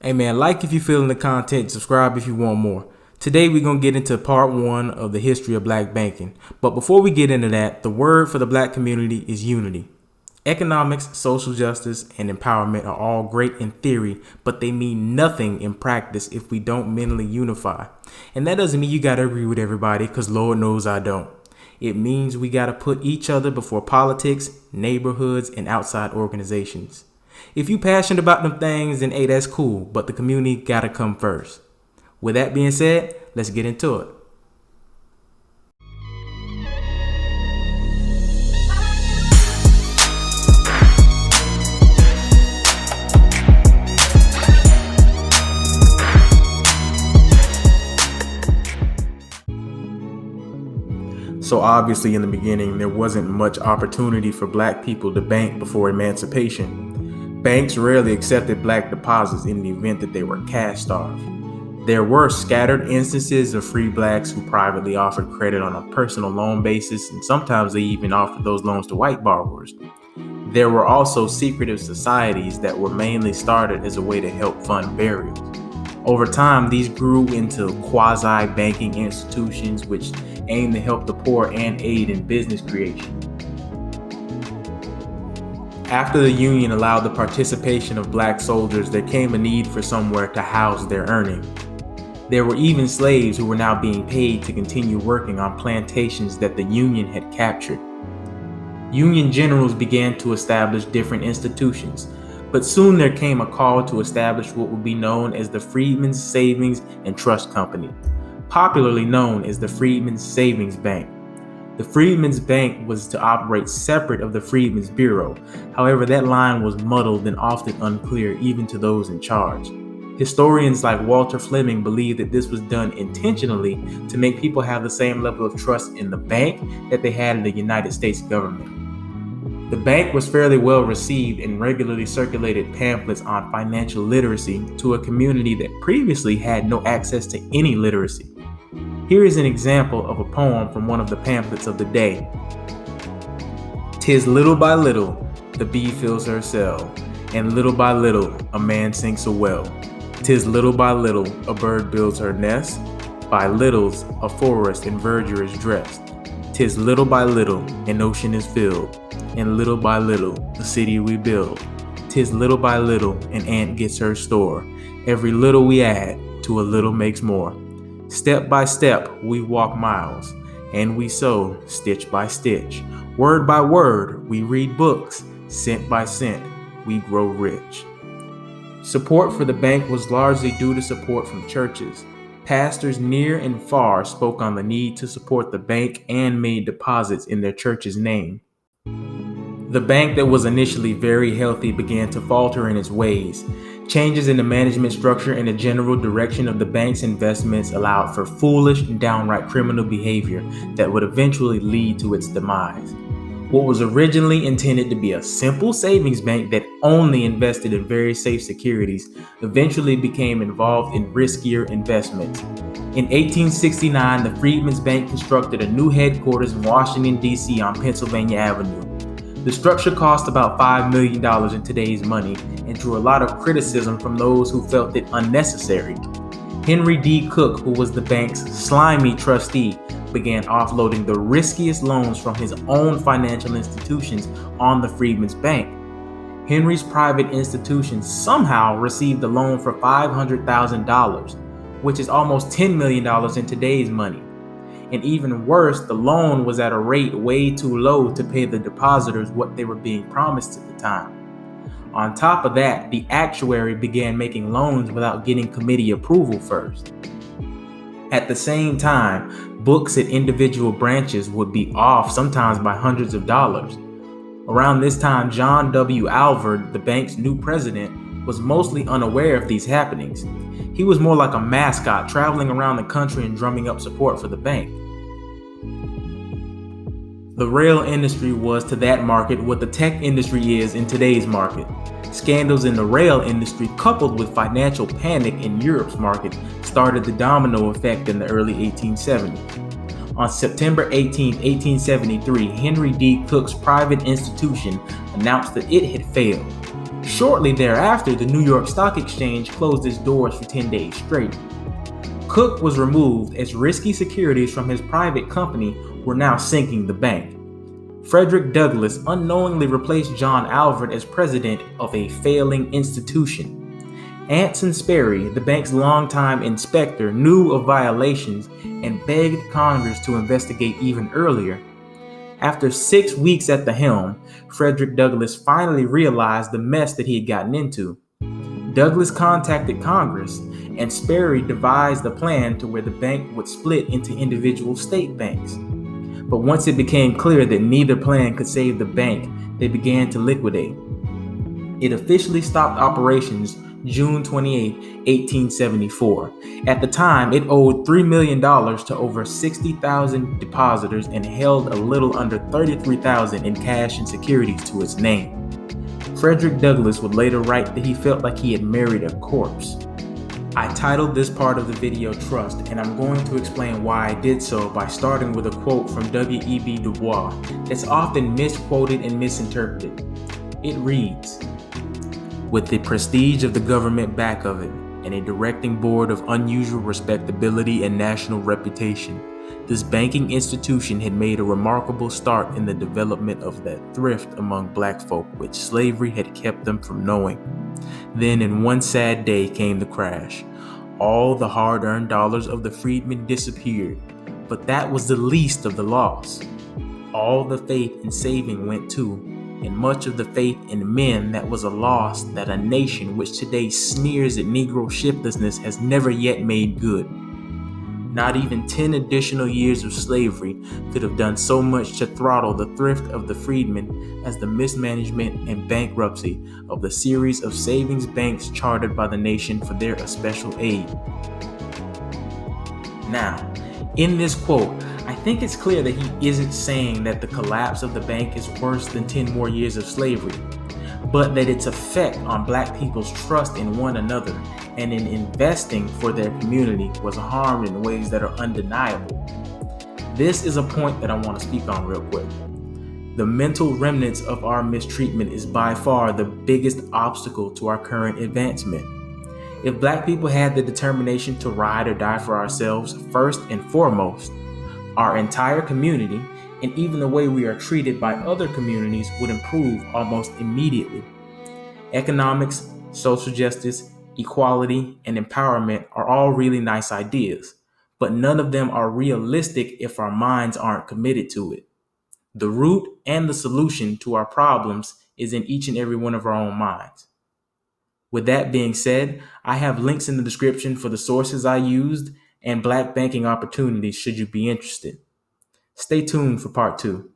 Hey man, like if you're feeling the content, subscribe if you want more. Today we're going to get into part 1 of the history of black banking. But before we get into that, the word for the black community is unity. Economics, social justice, and empowerment are all great in theory, but they mean nothing in practice if we don't mentally unify. And that doesn't mean you got to agree with everybody, because Lord knows I don't. It means we got to put each other before politics, neighborhoods, and outside organizations. If you passionate about them things, then hey, that's cool, but the community got to come first. With that being said, let's get into it. So obviously in the beginning, there wasn't much opportunity for black people to bank before emancipation. Banks rarely accepted black deposits in the event that they were cash starved. There were scattered instances of free blacks who privately offered credit on a personal loan basis, and sometimes they even offered those loans to white borrowers. There were also secretive societies that were mainly started as a way to help fund burials. Over time, these grew into quasi-banking institutions which aimed to help the poor and aid in business creation. After the Union allowed the participation of black soldiers, there came a need for somewhere to house their earning. There were even slaves who were now being paid to continue working on plantations that the Union had captured. Union generals began to establish different institutions, but soon there came a call to establish what would be known as the Freedmen's Savings and Trust Company, popularly known as the Freedmen's Savings Bank. The Freedmen's Bank was to operate separate of the Freedmen's Bureau. However, that line was muddled and often unclear even to those in charge. Historians like Walter Fleming believe that this was done intentionally to make people have the same level of trust in the bank that they had in the United States government. The bank was fairly well received and regularly circulated pamphlets on financial literacy to a community that previously had no access to any literacy. Here is an example of a poem from one of the pamphlets of the day. "'Tis little by little the bee fills her cell, and little by little a man sinks a well. 'Tis little by little a bird builds her nest, by littles a forest in verdure is dressed. 'Tis little by little an ocean is filled, and little by little a city we build. 'Tis little by little an ant gets her store, every little we add to a little makes more. Step by step we walk miles, and we sow stitch by stitch. Word by word we read books, cent by cent we grow rich." Support for the bank was largely due to support from churches. Pastors near and far spoke on the need to support the bank and made deposits in their church's name. The bank that was initially very healthy began to falter in its ways. Changes in the management structure and the general direction of the bank's investments allowed for foolish and downright criminal behavior that would eventually lead to its demise. What was originally intended to be a simple savings bank that only invested in very safe securities eventually became involved in riskier investments. In 1869, the Freedmen's Bank constructed a new headquarters in Washington, D.C. on Pennsylvania Avenue. The structure cost about $5 million in today's money and drew a lot of criticism from those who felt it unnecessary. Henry D. Cook, who was the bank's slimy trustee, began offloading the riskiest loans from his own financial institutions on the Freedmen's Bank. Henry's private institution somehow received a loan for $500,000, which is almost $10 million in today's money. And even worse, the loan was at a rate way too low to pay the depositors what they were being promised at the time. On top of that, the actuary began making loans without getting committee approval first. At the same time, books at individual branches would be off sometimes by hundreds of dollars. Around this time, John W. Alvord, the bank's new president, was mostly unaware of these happenings. He was more like a mascot traveling around the country and drumming up support for the bank. The rail industry was to that market what the tech industry is in today's market. Scandals in the rail industry, coupled with financial panic in Europe's market, started the domino effect in the early 1870s. On September 18, 1873, Henry D. Cook's private institution announced that it had failed. Shortly thereafter, the New York Stock Exchange closed its doors for 10 days straight. Cook was removed as risky securities from his private company were now sinking the bank. Frederick Douglass unknowingly replaced John Alfred as president of a failing institution. Anson Sperry, the bank's longtime inspector, knew of violations and begged Congress to investigate even earlier. After 6 weeks at the helm, Frederick Douglass finally realized the mess that he had gotten into. Douglass contacted Congress, and Sperry devised a plan to where the bank would split into individual state banks. But once it became clear that neither plan could save the bank, they began to liquidate. It officially stopped operations June 28, 1874. At the time, it owed $3 million to over 60,000 depositors and held a little under $33,000 in cash and securities to its name. Frederick Douglass would later write that he felt like he had married a corpse. I titled this part of the video Trust, and I'm going to explain why I did so by starting with a quote from W.E.B. Du Bois that's often misquoted and misinterpreted. It reads, "With the prestige of the government back of it, and a directing board of unusual respectability and national reputation, this banking institution had made a remarkable start in the development of that thrift among black folk which slavery had kept them from knowing. Then in one sad day came the crash. All the hard-earned dollars of the freedmen disappeared, but that was the least of the loss. All the faith in saving went too, and much of the faith in men that was a loss that a nation which today sneers at Negro shiftlessness has never yet made good. Not even 10 additional years of slavery could have done so much to throttle the thrift of the freedmen as the mismanagement and bankruptcy of the series of savings banks chartered by the nation for their especial aid." Now, in this quote, I think it's clear that he isn't saying that the collapse of the bank is worse than 10 more years of slavery, but that its effect on black people's trust in one another and in investing for their community was harmed in ways that are undeniable. This is a point that I want to speak on real quick. The mental remnants of our mistreatment is by far the biggest obstacle to our current advancement. If black people had the determination to ride or die for ourselves first and foremost, our entire community and even the way we are treated by other communities would improve almost immediately. Economics, social justice, equality, and empowerment are all really nice ideas, but none of them are realistic if our minds aren't committed to it. The root and the solution to our problems is in each and every one of our own minds. With that being said, I have links in the description for the sources I used and black banking opportunities should you be interested. Stay tuned for part 2.